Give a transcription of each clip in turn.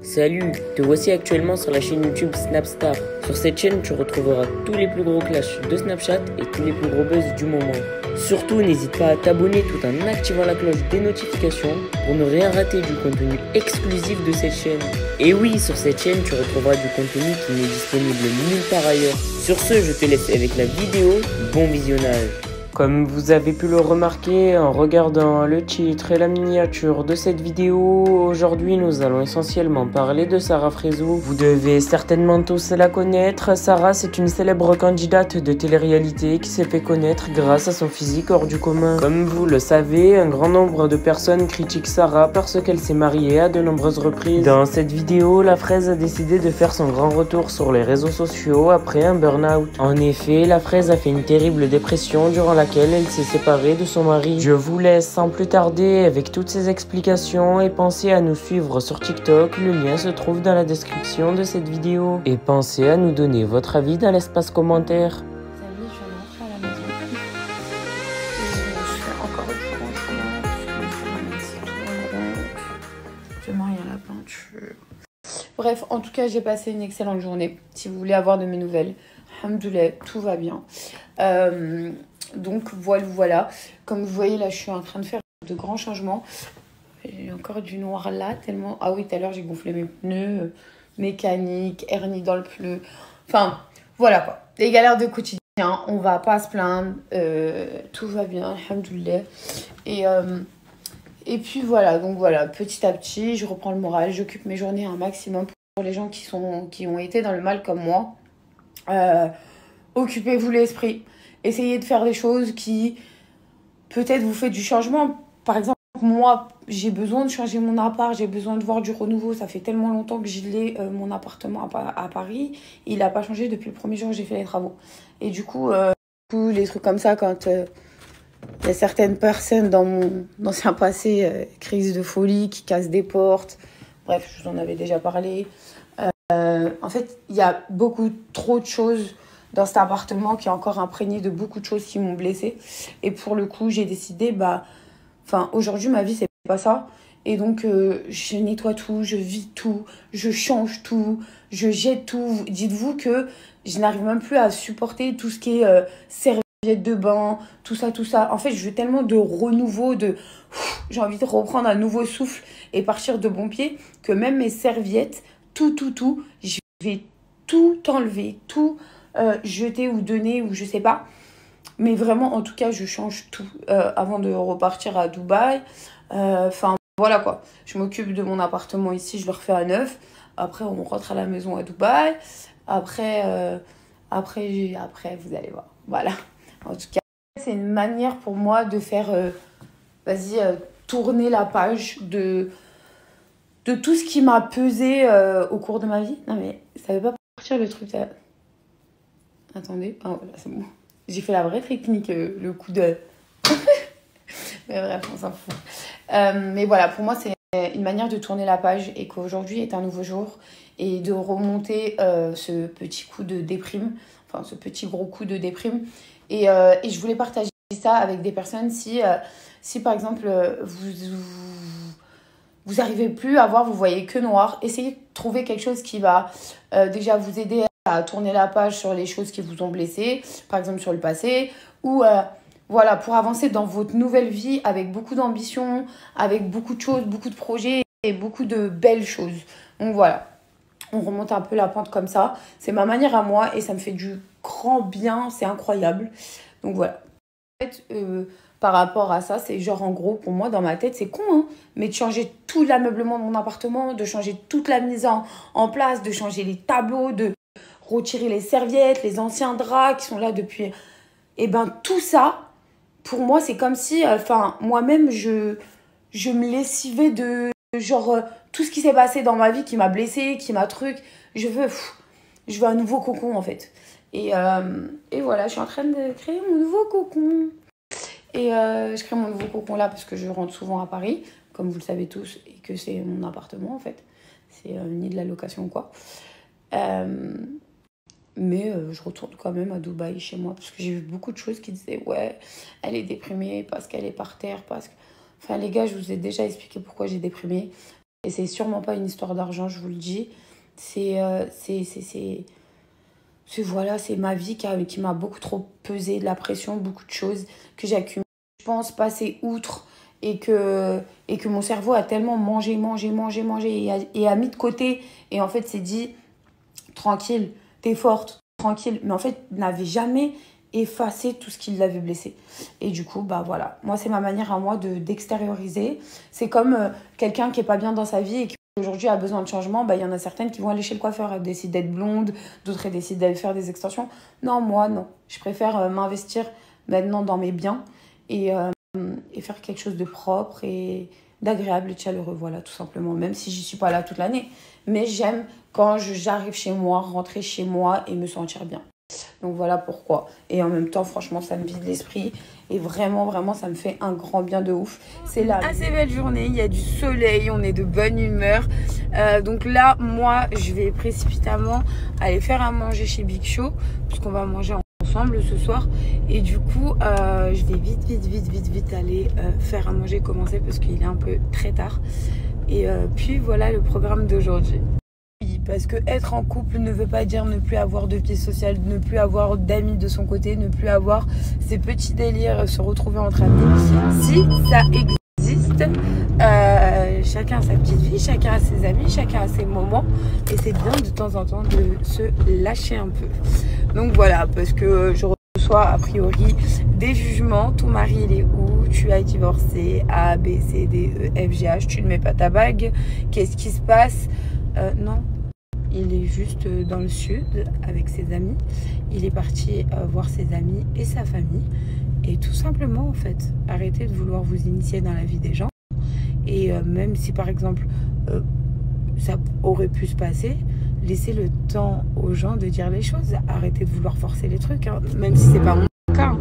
Salut, te voici actuellement sur la chaîne YouTube Snapstar. Sur cette chaîne, tu retrouveras tous les plus gros clashs de Snapchat et tous les plus gros buzz du moment. Surtout, n'hésite pas à t'abonner tout en activant la cloche des notifications pour ne rien rater du contenu exclusif de cette chaîne. Et oui, sur cette chaîne, tu retrouveras du contenu qui n'est disponible nulle part ailleurs. Sur ce, je te laisse avec la vidéo. Bon visionnage. Comme vous avez pu le remarquer en regardant le titre et la miniature de cette vidéo, aujourd'hui nous allons essentiellement parler de Sarah Frézou. Vous devez certainement tous la connaître. Sarah, c'est une célèbre candidate de télé-réalité qui s'est fait connaître grâce à son physique hors du commun. Comme vous le savez, un grand nombre de personnes critiquent Sarah parce qu'elle s'est mariée à de nombreuses reprises. Dans cette vidéo, la fraise a décidé de faire son grand retour sur les réseaux sociaux après un burn-out. En effet, la fraise a fait une terrible dépression durant laquelle elle s'est séparée de son mari. Je vous laisse sans plus tarder avec toutes ces explications et pensez à nous suivre sur TikTok, le lien se trouve dans la description de cette vidéo. Et pensez à nous donner votre avis dans l'espace commentaire. Amis, je viens de rentrer à la maison. Je fais encore autre chose en ce moment parce que c'est tout. Demain, il y a la peinture. Bref, en tout cas, j'ai passé une excellente journée. Si vous voulez avoir de mes nouvelles, alhamdoulilah, tout va bien. Donc voilà. Comme vous voyez, là, je suis en train de faire de grands changements. J'ai encore du noir là, tellement... Ah oui, tout à l'heure, j'ai gonflé mes pneus, mécanique, hernie dans le pneu. Enfin, voilà quoi. Des galères de quotidien, on va pas se plaindre. Tout va bien, alhamdoulilah. Et puis voilà, donc voilà, petit à petit, je reprends le moral. J'occupe mes journées un maximum pour les gens qui ont été dans le mal comme moi. Occupez-vous l'esprit. Essayez de faire des choses qui, peut-être, vous fait du changement. Par exemple, moi, j'ai besoin de changer mon appart, j'ai besoin de voir du renouveau. Ça fait tellement longtemps que j'ai mon appartement à Paris. Il n'a pas changé depuis le premier jour où j'ai fait les travaux. Et du coup, les trucs comme ça, quand il y a certaines personnes dans mon ancien passé, crise de folie, qui cassent des portes. Bref, je vous en avais déjà parlé. En fait, il y a beaucoup trop de choses dans cet appartement qui est encore imprégné de beaucoup de choses qui m'ont blessée. Et pour le coup, j'ai décidé, aujourd'hui, ma vie, c'est pas ça. Et donc, je nettoie tout, je vide tout, je change tout, je jette tout. Dites-vous que je n'arrive même plus à supporter tout ce qui est serviettes de bain, tout ça. En fait, je veux tellement de renouveau, j'ai envie de reprendre un nouveau souffle et partir de bon pied, que même mes serviettes, tout, je vais tout enlever, tout jeter ou donner ou je sais pas. Mais vraiment, en tout cas, je change tout avant de repartir à Dubaï. Voilà quoi. Je m'occupe de mon appartement ici, je le refais à neuf. Après, on rentre à la maison à Dubaï. Après, vous allez voir. Voilà. En tout cas, c'est une manière pour moi de faire, tourner la page de tout ce qui m'a pesé au cours de ma vie. Non mais, ça veut pas partir le truc là. Attendez. Ah voilà, c'est bon. J'ai fait la vraie technique, le coup de... Mais bref, on s'en fout. Mais voilà, pour moi, c'est une manière de tourner la page et qu'aujourd'hui est un nouveau jour et de remonter ce petit coup de déprime, enfin ce petit gros coup de déprime. Et je voulais partager ça avec des personnes si par exemple, vous n'arrivez plus à voir, vous voyez que noir, essayez de trouver quelque chose qui va déjà vous aider à tourner la page sur les choses qui vous ont blessé, par exemple sur le passé, ou voilà, pour avancer dans votre nouvelle vie avec beaucoup d'ambition, avec beaucoup de choses, beaucoup de projets et beaucoup de belles choses. Donc voilà, on remonte un peu la pente comme ça. C'est ma manière à moi et ça me fait du grand bien, c'est incroyable. Donc voilà. En fait, par rapport à ça, c'est genre en gros, pour moi, dans ma tête, c'est con, hein, mais de changer tout l'ameublement de mon appartement, de changer toute la mise en place, de changer les tableaux, de retirer les serviettes, les anciens draps qui sont là depuis... Et ben tout ça, pour moi, c'est comme si, moi-même, je me lessivais de, tout ce qui s'est passé dans ma vie, qui m'a blessée, qui m'a truc. Je veux un nouveau cocon, en fait. Et voilà, je suis en train de créer mon nouveau cocon. Et je crée mon nouveau cocon là parce que je rentre souvent à Paris, comme vous le savez tous, et que c'est mon appartement, en fait. C'est ni de la location ou quoi. Mais je retourne quand même à Dubaï chez moi parce que j'ai vu beaucoup de choses qui disaient ouais, elle est déprimée parce qu'elle est par terre, parce que... Enfin les gars, je vous ai déjà expliqué pourquoi j'ai déprimé. Et c'est sûrement pas une histoire d'argent, je vous le dis. Voilà, c'est ma vie qui m'a beaucoup trop pesé, de la pression, beaucoup de choses que j'ai accumulées. Je pense passer outre et que mon cerveau a tellement mangé et a mis de côté. Et en fait, s'est dit, tranquille, t'es forte, tranquille. Mais en fait, n'avait jamais effacé tout ce qui l'avait blessé. Et du coup, bah voilà. Moi, c'est ma manière à moi d'extérioriser. C'est comme quelqu'un qui est pas bien dans sa vie et qui aujourd'hui a besoin de changement. Bah, il y en a certaines qui vont aller chez le coiffeur, elles décident d'être blondes, d'autres elles décident d'aller faire des extensions. Non, moi, non. Je préfère m'investir maintenant dans mes biens et faire quelque chose de propre et d'agréable et de chaleureux, voilà, tout simplement. Même si j'y suis pas là toute l'année. Mais j'aime quand j'arrive chez moi, rentrer chez moi et me sentir bien. Donc voilà pourquoi. Et en même temps, franchement, ça me vide l'esprit. Et vraiment, vraiment, ça me fait un grand bien de ouf. C'est là. Assez belle journée, il y a du soleil, on est de bonne humeur. Donc là, moi, je vais précipitamment aller faire à manger chez Big Show. Puisqu'on va manger ensemble ce soir. Et du coup, je vais vite aller faire à manger, commencer parce qu'il est un peu très tard. Et puis voilà le programme d'aujourd'hui. Parce que être en couple ne veut pas dire ne plus avoir de vie sociale, ne plus avoir d'amis de son côté, ne plus avoir ces petits délires, se retrouver entre amis. Si ça existe, chacun a sa petite vie, chacun a ses amis, chacun a ses moments. Et c'est bien de temps en temps de se lâcher un peu. Donc voilà, parce que je reçois a priori des jugements. Ton mari il est où? Tu as divorcé? A, B, C, D, E, F, G, H. Tu ne mets pas ta bague? Qu'est-ce qui se passe? Non. Il est juste dans le sud avec ses amis. Il est parti voir ses amis et sa famille. Et tout simplement, en fait, arrêtez de vouloir vous initier dans la vie des gens. Et même si, par exemple, ça aurait pu se passer, laissez le temps aux gens de dire les choses. Arrêtez de vouloir forcer les trucs, hein, même si c'est pas mon cas. Hein.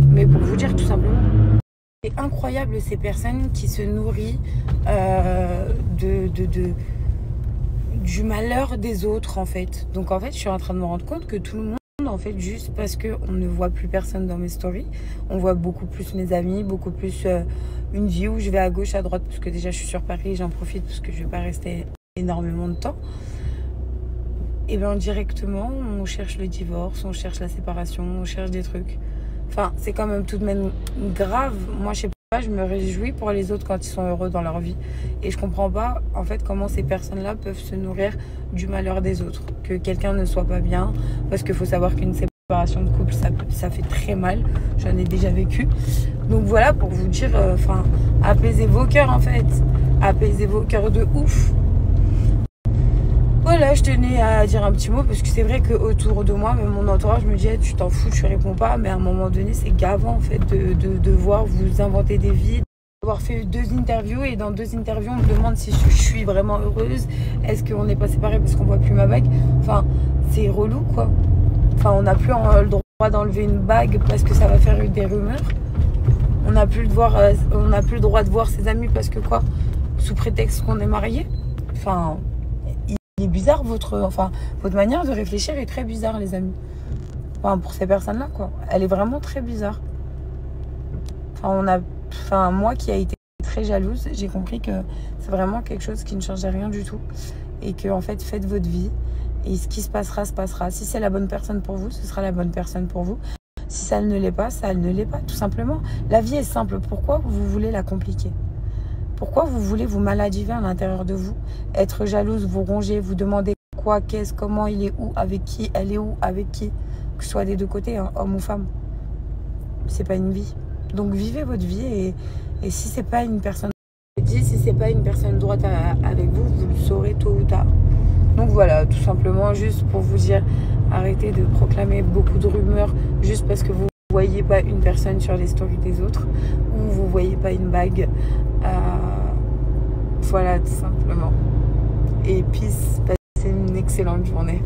Mais pour vous dire tout simplement. C'est incroyable ces personnes qui se nourrissent du malheur des autres en fait. Donc en fait je suis en train de me rendre compte que tout le monde en fait, juste parce qu'on ne voit plus personne dans mes stories, on voit beaucoup plus mes amis, beaucoup plus une vie où je vais à gauche à droite parce que déjà je suis sur Paris, j'en profite parce que je vais pas rester énormément de temps. Et bien directement on cherche le divorce, on cherche la séparation, on cherche des trucs. Enfin c'est quand même tout de même grave. Moi je sais pas, je me réjouis pour les autres quand ils sont heureux dans leur vie. Et je comprends pas, en fait, comment ces personnes-là peuvent se nourrir du malheur des autres. Que quelqu'un ne soit pas bien, parce qu'il faut savoir qu'une séparation de couple, ça fait très mal. J'en ai déjà vécu. Donc voilà, pour vous dire, apaisez vos cœurs, en fait. Apaisez vos cœurs de ouf. Voilà, je tenais à dire un petit mot parce que c'est vrai qu'autour de moi, même mon entourage me dit tu t'en fous, tu réponds pas. Mais à un moment donné, c'est gavant en fait de voir vous inventer des vies. Avoir fait 2 interviews et dans 2 interviews, on me demande si je suis vraiment heureuse. Est-ce qu'on n'est pas séparés parce qu'on voit plus ma bague? Enfin, c'est relou quoi. Enfin, on n'a plus le droit d'enlever une bague parce que ça va faire des rumeurs. On n'a plus le droit de voir ses amis parce que quoi? Sous prétexte qu'on est mariés. Enfin. Il est bizarre, votre manière de réfléchir est très bizarre, les amis. Enfin, pour ces personnes-là, quoi. Elle est vraiment très bizarre. Moi qui a été très jalouse, j'ai compris que c'est vraiment quelque chose qui ne changeait rien du tout. Et que, en fait, faites votre vie. Et ce qui se passera, se passera. Si c'est la bonne personne pour vous, ce sera la bonne personne pour vous. Si ça ne l'est pas, ça ne l'est pas, tout simplement. La vie est simple. Pourquoi vous voulez la compliquer ? Pourquoi vous voulez vous maladiver à l'intérieur de vous? Être jalouse, vous ronger, vous demander quoi, qu'est-ce, comment, il est où, avec qui, elle est où, avec qui. Que ce soit des 2 côtés, hein, homme ou femme. C'est pas une vie. Donc vivez votre vie et si c'est pas une personne droite avec vous, vous le saurez tôt ou tard. Donc voilà, tout simplement, juste pour vous dire, arrêtez de proclamer beaucoup de rumeurs juste parce que vous voyez pas une personne sur les stories des autres ou vous voyez pas une bague. Voilà, tout simplement. Et peace, passez une excellente journée.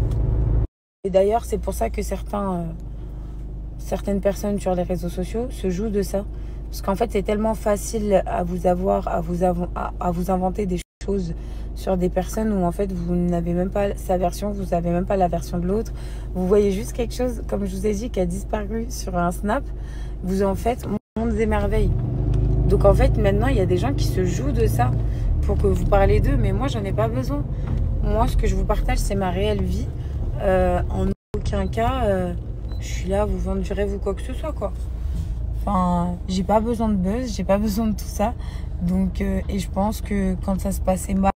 Et d'ailleurs, c'est pour ça que certaines personnes sur les réseaux sociaux se jouent de ça. Parce qu'en fait, c'est tellement facile à vous inventer des choses sur des personnes où en fait, vous n'avez même pas sa version, vous n'avez même pas la version de l'autre. Vous voyez juste quelque chose, comme je vous ai dit, qui a disparu sur un snap. Vous en faites mondes et merveilles. Donc en fait, maintenant, il y a des gens qui se jouent de ça pour que vous parlez d'eux, mais moi, j'en ai pas besoin. Moi, ce que je vous partage, c'est ma réelle vie. En aucun cas, je suis là à vous vendre du rêve ou quoi que ce soit, quoi. Enfin, j'ai pas besoin de buzz, j'ai pas besoin de tout ça. Donc, et je pense que quand ça se passait mal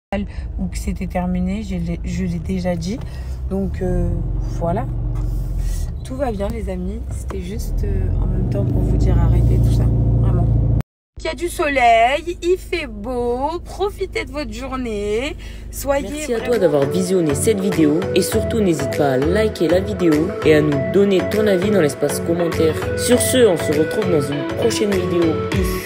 ou que c'était terminé, je l'ai déjà dit. Donc, voilà. Tout va bien, les amis. C'était juste en même temps pour vous dire arrêtez tout ça. Vraiment. Il y a du soleil, il fait beau, profitez de votre journée, soyez... Merci à toi d'avoir visionné cette vidéo et surtout n'hésite pas à liker la vidéo et à nous donner ton avis dans l'espace commentaire. Sur ce, on se retrouve dans une prochaine vidéo. Peace.